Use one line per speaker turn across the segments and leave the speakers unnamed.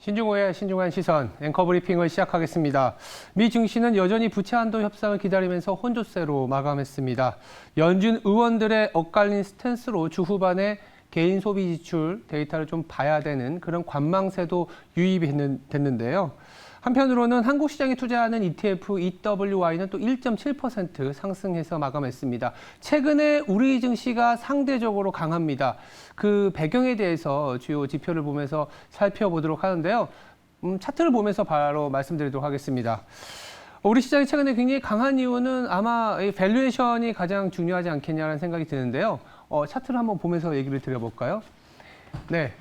신중호의 신중한 시선, 앵커 브리핑을 시작하겠습니다. 미 증시는 여전히 부채 한도 협상을 기다리면서 혼조세로 마감했습니다. 연준 의원들의 엇갈린 스탠스로 주 후반에 개인 소비 지출 데이터를 좀 봐야 되는 그런 관망세도 유입이 됐는데요. 한편으로는 한국 시장에 투자하는 ETF EWY는 또 1.7% 상승해서 마감했습니다. 최근에 우리 증시가 상대적으로 강합니다. 그 배경에 대해서 주요 지표를 보면서 살펴보도록 하는데요. 차트를 보면서 바로 말씀드리도록 하겠습니다. 우리 시장이 최근에 굉장히 강한 이유는 아마 이 밸류에이션이 가장 중요하지 않겠냐라는 생각이 드는데요. 차트를 한번 보면서 얘기를 드려볼까요? 네,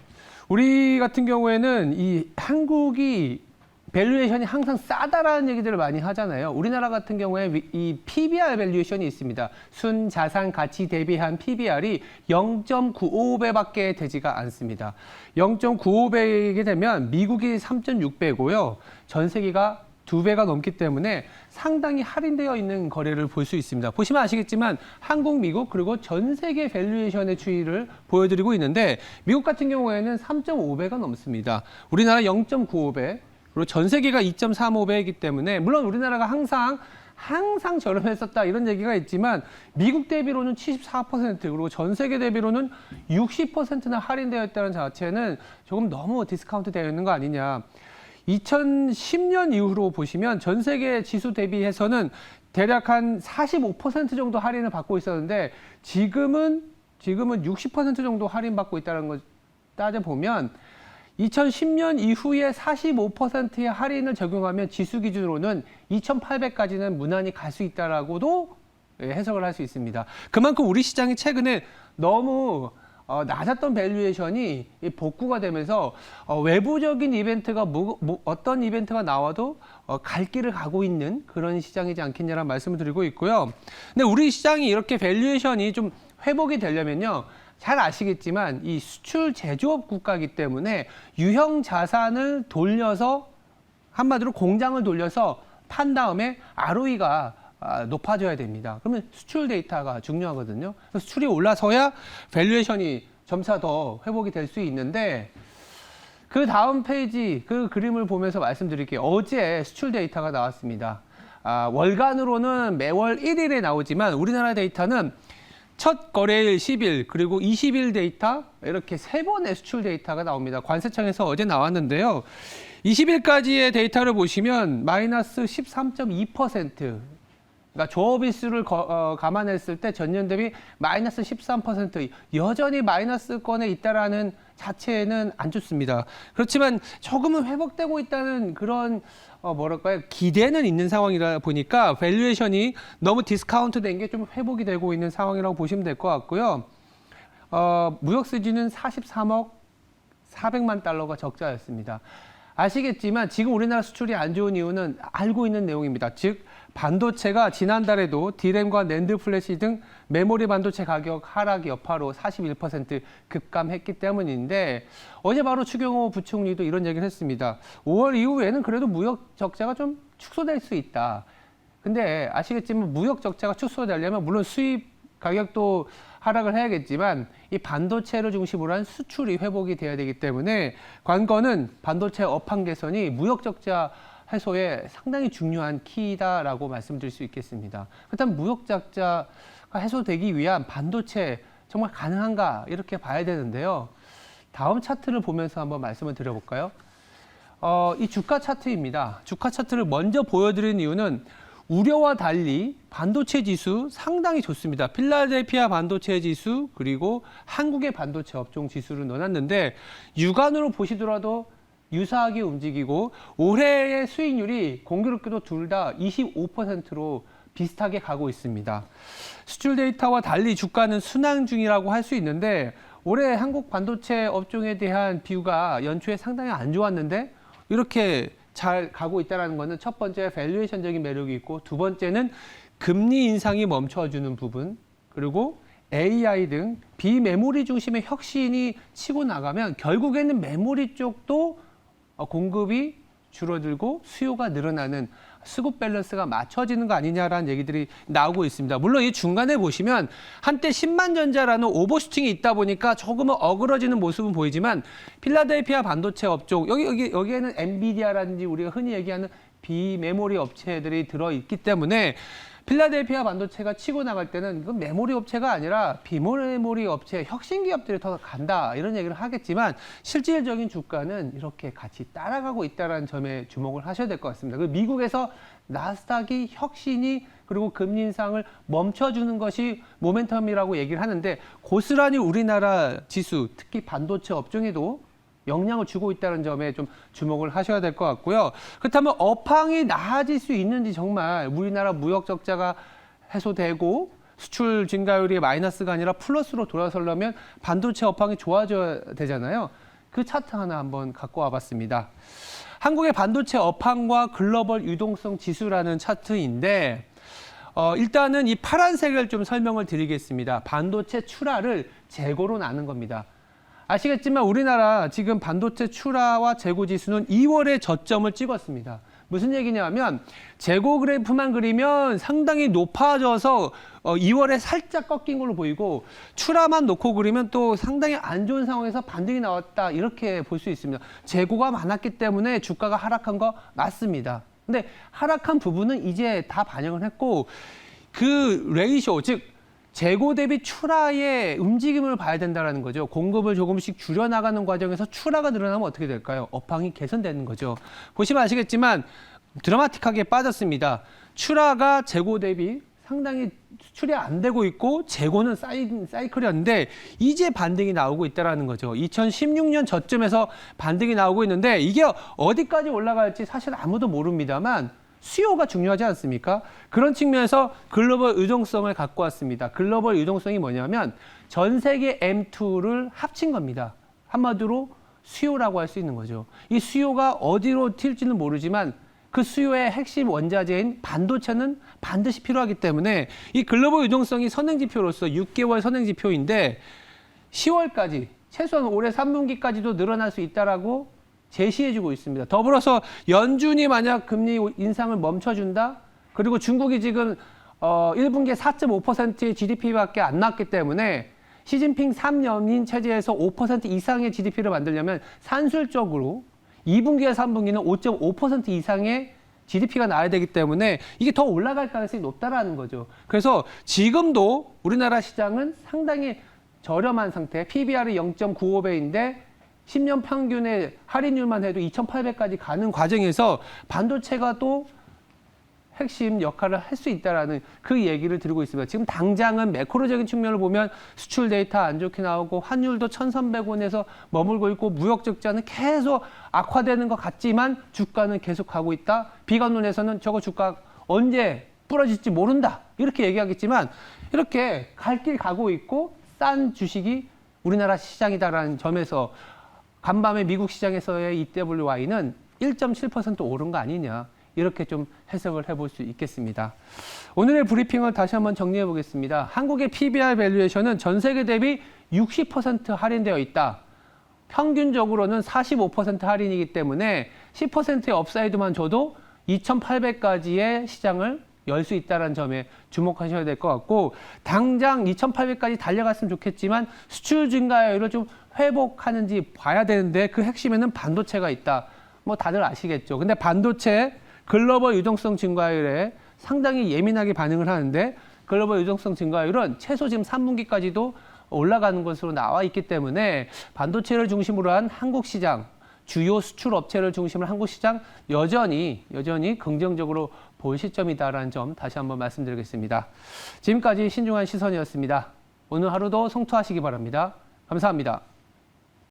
우리 같은 경우에는 이 한국이 밸류에이션이 항상 싸다라는 얘기들을 많이 하잖아요. 우리나라 같은 경우에 이 PBR 밸류에이션이 있습니다. 순자산 가치 대비한 PBR이 0.95배밖에 되지가 않습니다. 0.95배이게 되면 미국이 3.6배고요. 전 세계가 2배가 넘기 때문에 상당히 할인되어 있는 거래를 볼 수 있습니다. 보시면 아시겠지만 한국, 미국 그리고 전 세계 밸류에이션의 추이를 보여드리고 있는데 미국 같은 경우에는 3.5배가 넘습니다. 우리나라 0.95배. 그리고 전 세계가 2.35배이기 때문에 물론 우리나라가 항상 저렴했었다 이런 얘기가 있지만 미국 대비로는 74% 그리고 전 세계 대비로는 60%나 할인되어 있다는 자체는 조금 너무 디스카운트 되어 있는 거 아니냐. 2010년 이후로 보시면 전 세계 지수 대비해서는 대략 한 45% 정도 할인을 받고 있었는데 지금은 60% 정도 할인받고 있다는 걸 따져보면 2010년 이후에 45%의 할인을 적용하면 지수 기준으로는 2,800까지는 무난히 갈 수 있다라고도 해석을 할 수 있습니다. 그만큼 우리 시장이 최근에 너무 낮았던 밸류에이션이 복구가 되면서 외부적인 이벤트가 어떤 이벤트가 나와도 갈 길을 가고 있는 그런 시장이지 않겠냐라는 말씀을 드리고 있고요. 근데 우리 시장이 이렇게 밸류에이션이 좀 회복이 되려면요. 잘 아시겠지만 이 수출 제조업 국가이기 때문에 유형 자산을 돌려서 한마디로 공장을 돌려서 판 다음에 ROE가 높아져야 됩니다. 그러면 수출 데이터가 중요하거든요. 수출이 올라서야 밸류에이션이 점차 더 회복이 될 수 있는데 그 다음 페이지 그 그림을 보면서 말씀드릴게요. 어제 수출 데이터가 나왔습니다. 월간으로는 매월 1일에 나오지만 우리나라 데이터는 첫 거래일 10일 그리고 20일 데이터 이렇게 세 번의 수출 데이터가 나옵니다. 관세청에서 어제 나왔는데요. 20일까지의 데이터를 보시면 마이너스 13.2%. 그러니까 조업일수를 감안했을 때 전년 대비 마이너스 13%. 여전히 마이너스권에 있다라는 자체는 안 좋습니다. 그렇지만 조금은 회복되고 있다는 그런 기대는 있는 상황이라 보니까 밸류에이션이 너무 디스카운트 된 게 좀 회복이 되고 있는 상황이라고 보시면 될 것 같고요. 무역 수지는 43억 400만 달러가 적자였습니다. 아시겠지만 지금 우리나라 수출이 안 좋은 이유는 알고 있는 내용입니다. 즉 반도체가 지난달에도 D램과 낸드 플래시 등 메모리 반도체 가격 하락 여파로 41% 급감했기 때문인데 어제 바로 추경호 부총리도 이런 얘기를 했습니다. 5월 이후에는 그래도 무역 적자가 좀 축소될 수 있다. 근데 아시겠지만 무역 적자가 축소되려면 물론 수입 가격도 하락을 해야겠지만 이 반도체를 중심으로 한 수출이 회복이 돼야 되기 때문에 관건은 반도체 업황 개선이 무역 적자 해소에 상당히 중요한 키다라고 말씀드릴 수 있겠습니다. 그렇다면 무역 적자가 해소되기 위한 반도체 정말 가능한가 이렇게 봐야 되는데요. 다음 차트를 보면서 한번 말씀을 드려볼까요? 이 주가 차트입니다. 주가 차트를 먼저 보여드린 이유는 우려와 달리 반도체 지수 상당히 좋습니다. 필라델피아 반도체 지수 그리고 한국의 반도체 업종 지수를 넣어놨는데 육안으로 보시더라도 유사하게 움직이고 올해의 수익률이 공교롭게도 둘 다 25%로 비슷하게 가고 있습니다. 수출 데이터와 달리 주가는 순항 중이라고 할 수 있는데 올해 한국 반도체 업종에 대한 비유가 연초에 상당히 안 좋았는데 이렇게 잘 가고 있다는 것은 첫 번째 밸류에이션적인 매력이 있고 두 번째는 금리 인상이 멈춰주는 부분 그리고 AI 등 비메모리 중심의 혁신이 치고 나가면 결국에는 메모리 쪽도 공급이 줄어들고 수요가 늘어나는 수급 밸런스가 맞춰지는 거 아니냐라는 얘기들이 나오고 있습니다. 물론 이 중간에 보시면 한때 10만 전자라는 오버슈팅이 있다 보니까 조금은 어그러지는 모습은 보이지만 필라델피아 반도체 업종 여기에는 엔비디아라든지 우리가 흔히 얘기하는 비메모리 업체들이 들어있기 때문에 필라델피아 반도체가 치고 나갈 때는 이건 메모리 업체가 아니라 비메모리 업체, 혁신 기업들이 더 간다 이런 얘기를 하겠지만 실질적인 주가는 이렇게 같이 따라가고 있다는 점에 주목을 하셔야 될 것 같습니다. 그리고 미국에서 나스닥이 혁신이 그리고 금리 인상을 멈춰주는 것이 모멘텀이라고 얘기를 하는데 고스란히 우리나라 지수, 특히 반도체 업종에도 영향을 주고 있다는 점에 좀 주목을 하셔야 될 것 같고요. 그렇다면 업황이 나아질 수 있는지 정말 우리나라 무역 적자가 해소되고 수출 증가율이 마이너스가 아니라 플러스로 돌아서려면 반도체 업황이 좋아져야 되잖아요. 그 차트 하나 한번 갖고 와봤습니다. 한국의 반도체 업황과 글로벌 유동성 지수라는 차트인데 일단은 이 파란색을 좀 설명을 드리겠습니다. 반도체 출하를 재고로 나눈 겁니다. 아시겠지만 우리나라 지금 반도체 출하와 재고 지수는 2월에 저점을 찍었습니다. 무슨 얘기냐면 재고 그래프만 그리면 상당히 높아져서 2월에 살짝 꺾인 걸로 보이고 출하만 놓고 그리면 또 상당히 안 좋은 상황에서 반등이 나왔다 이렇게 볼 수 있습니다. 재고가 많았기 때문에 주가가 하락한 거 맞습니다. 근데 하락한 부분은 이제 다 반영을 했고 그 레이쇼 즉 재고 대비 출하의 움직임을 봐야 된다는 거죠. 공급을 조금씩 줄여나가는 과정에서 출하가 늘어나면 어떻게 될까요? 업황이 개선되는 거죠. 보시면 아시겠지만 드라마틱하게 빠졌습니다. 출하가 재고 대비 상당히 수출이 안 되고 있고 재고는 사이클이었는데 이제 반등이 나오고 있다는 거죠. 2016년 저점에서 반등이 나오고 있는데 이게 어디까지 올라갈지 사실 아무도 모릅니다만 수요가 중요하지 않습니까? 그런 측면에서 글로벌 유동성을 갖고 왔습니다. 글로벌 유동성이 뭐냐면 전 세계 M2를 합친 겁니다. 한마디로 수요라고 할 수 있는 거죠. 이 수요가 어디로 튈지는 모르지만 그 수요의 핵심 원자재인 반도체는 반드시 필요하기 때문에 이 글로벌 유동성이 선행지표로서 6개월 선행지표인데 10월까지 최소한 올해 3분기까지도 늘어날 수 있다라고 제시해주고 있습니다. 더불어서 연준이 만약 금리 인상을 멈춰준다? 그리고 중국이 지금 1분기에 4.5%의 GDP밖에 안 났기 때문에 시진핑 3년인 체제에서 5% 이상의 GDP를 만들려면 산술적으로 2분기와 3분기는 5.5% 이상의 GDP가 나야 되기 때문에 이게 더 올라갈 가능성이 높다라는 거죠. 그래서 지금도 우리나라 시장은 상당히 저렴한 상태, PBR이 0.95배인데 10년 평균의 할인율만 해도 2,800까지 가는 과정에서 반도체가 또 핵심 역할을 할 수 있다라는 그 얘기를 드리고 있습니다. 지금 당장은 매크로적인 측면을 보면 수출 데이터 안 좋게 나오고 환율도 1,300원에서 머물고 있고 무역 적자는 계속 악화되는 것 같지만 주가는 계속 가고 있다. 비관론에서는 저거 주가 언제 부러질지 모른다. 이렇게 얘기하겠지만 이렇게 갈 길 가고 있고 싼 주식이 우리나라 시장이다라는 점에서 간밤에 미국 시장에서의 EWY는 1.7% 오른 거 아니냐 이렇게 좀 해석을 해볼 수 있겠습니다. 오늘의 브리핑을 다시 한번 정리해 보겠습니다. 한국의 PBR 밸류에이션은 전 세계 대비 60% 할인되어 있다. 평균적으로는 45% 할인이기 때문에 10%의 업사이드만 줘도 2,800까지의 시장을 열 수 있다는 점에 주목하셔야 될 것 같고 당장 2,800까지 달려갔으면 좋겠지만 수출 증가율을 좀 회복하는지 봐야 되는데 그 핵심에는 반도체가 있다. 뭐 다들 아시겠죠. 근데 반도체 글로벌 유동성 증가율에 상당히 예민하게 반응을 하는데 글로벌 유동성 증가율은 최소 지금 3분기까지도 올라가는 것으로 나와 있기 때문에 반도체를 중심으로 한 한국 시장, 주요 수출 업체를 중심으로 한국 시장 여전히 긍정적으로 볼 시점이다라는 점 다시 한번 말씀드리겠습니다. 지금까지 신중한 시선이었습니다. 오늘 하루도 성투하시기 바랍니다. 감사합니다.